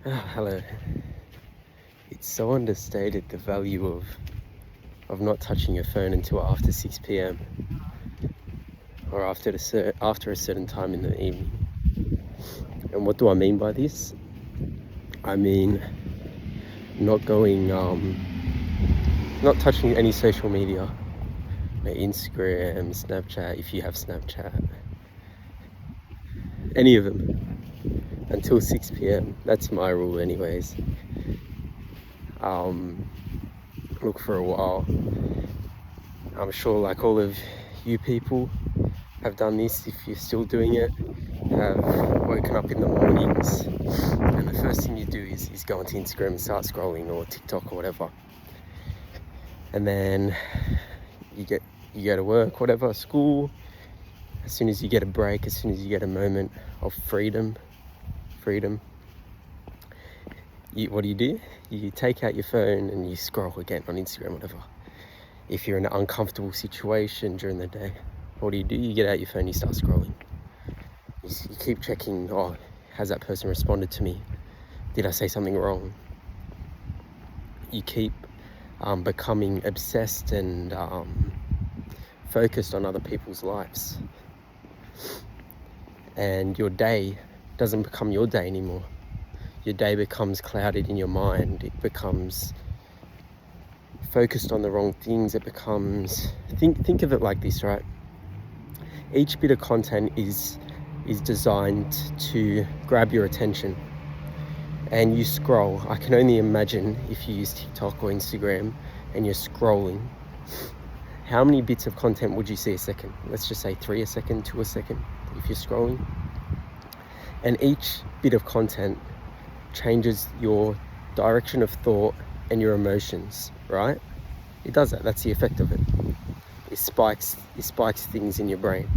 Hello. It's so understated, the value of not touching your phone until after 6 p.m. or after a certain time in the evening. And what do I mean by this? I mean not touching any social media, Instagram, Snapchat, if you have Snapchat, any of them, until 6 p.m. That's my rule anyways. Look, for a while, I'm sure like all of you people have done this, if you're still doing it, have woken up in the mornings and the first thing you do is go onto Instagram and start scrolling, or TikTok or whatever. And then you go to work, whatever, school. As soon as you get a break, as soon as you get a moment of freedom, what do? You take out your phone and you scroll again on Instagram, whatever. If you're in an uncomfortable situation during the day, what do? You get out your phone, you start scrolling. You keep checking, has that person responded to me? Did I say something wrong? You keep becoming obsessed and focused on other people's lives. And your day doesn't become your day anymore. Your day becomes clouded in your mind. It becomes focused on the wrong things. It becomes, think of it like this, right? Each bit of content is designed to grab your attention, and you scroll. I can only imagine if you use TikTok or Instagram and you're scrolling, how many bits of content would you see a second? Let's just say 3 a second, 2 a second, if you're scrolling. And each bit of content changes your direction of thought and your emotions, right? It does that. That's the effect of it. It spikes things in your brain.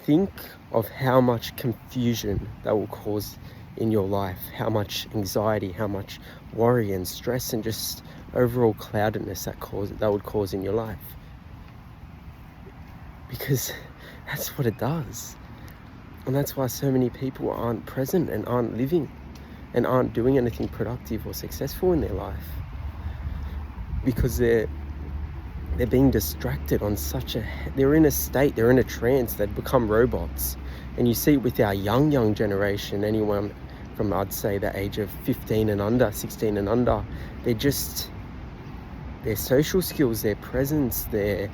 Think of how much confusion that will cause in your life, how much anxiety, how much worry and stress and just overall cloudedness that would cause in your life. Because that's what it does. And that's why so many people aren't present and aren't living and aren't doing anything productive or successful in their life. Because they're being distracted on they're in a trance, they've become robots. And you see it with our young generation, anyone from, I'd say, the age of 15 and under, 16 and under, their social skills, their presence, their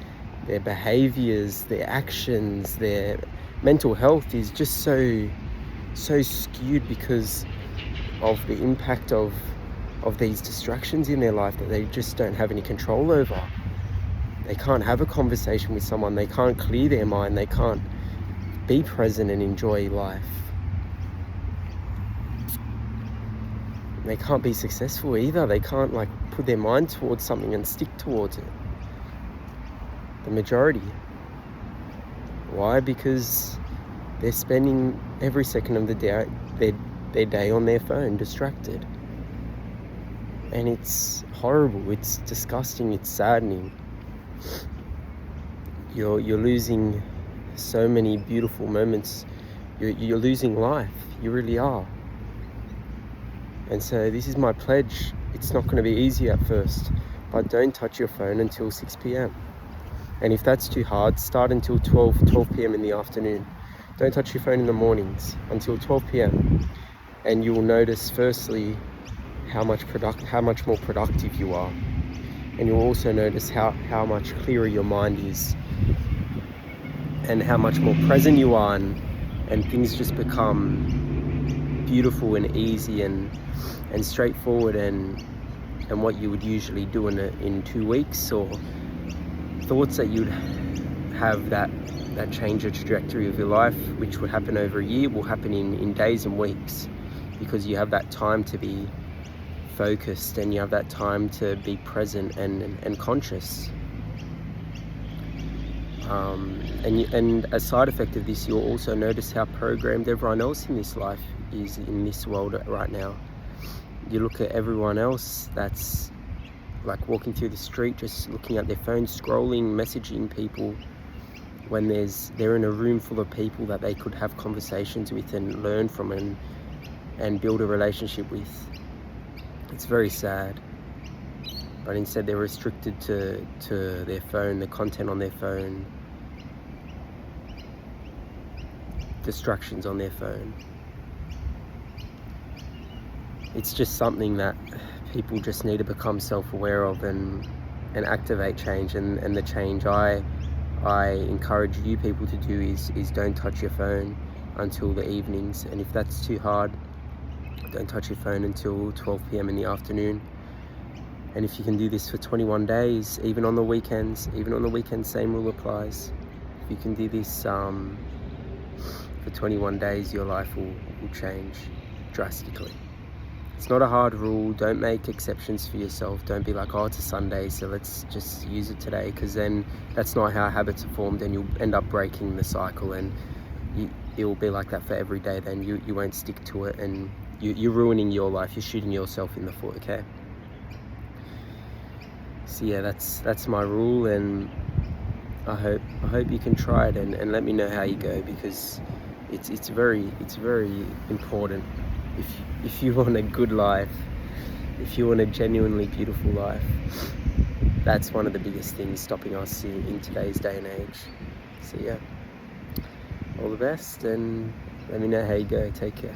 behaviors, their actions, their mental health is just so skewed because of the impact of these distractions in their life that they just don't have any control over. They can't have a conversation with someone, they can't clear their mind, they can't be present and enjoy life. They can't be successful either. They can't put their mind towards something and stick towards it. The majority. Why? Because they're spending every second of the day, their day on their phone, distracted. And it's horrible, it's disgusting, it's saddening. You're losing so many beautiful moments. You're losing life, you really are. And so this is my pledge. It's not going to be easy at first, but don't touch your phone until 6 p.m. And if that's too hard, start until 12 p.m. in the afternoon. Don't touch your phone in the mornings until 12 p.m. And you will notice, firstly, how much more productive you are. And you'll also notice how much clearer your mind is, and how much more present you are, and things just become beautiful and easy and straightforward, and what you would usually do in 2 weeks, or thoughts that you'd have that change the trajectory of your life, which would happen over a year, will happen in days and weeks, because you have that time to be focused and you have that time to be present and conscious. And a side effect of this, you'll also notice how programmed everyone else in this life is in this world right now. You look at everyone else that's walking through the street, just looking at their phone, scrolling, messaging people, when they're in a room full of people that they could have conversations with and learn from and and build a relationship with. It's very sad, but instead they're restricted to their phone, the content on their phone, distractions on their phone. It's just something that people just need to become self-aware of and activate change. And the change I encourage you people to do is don't touch your phone until the evenings. And if that's too hard, don't touch your phone until 12 p.m. in the afternoon. And if you can do this for 21 days, even on the weekends, same rule applies. If you can do this for 21 days, your life will change drastically. It's not a hard rule. Don't make exceptions for yourself. Don't be like, oh, it's a Sunday, so let's just use it today, because then that's not how habits are formed, and you'll end up breaking the cycle, and it will be like that for every day. Then you won't stick to it, and you're ruining your life. You're shooting yourself in the foot, okay? So yeah, that's my rule, and I hope you can try it and let me know how you go, because it's very important. If you want a good life, if you want a genuinely beautiful life, that's one of the biggest things stopping us in today's day and age. So yeah, all the best, and let me know how you go. Take care.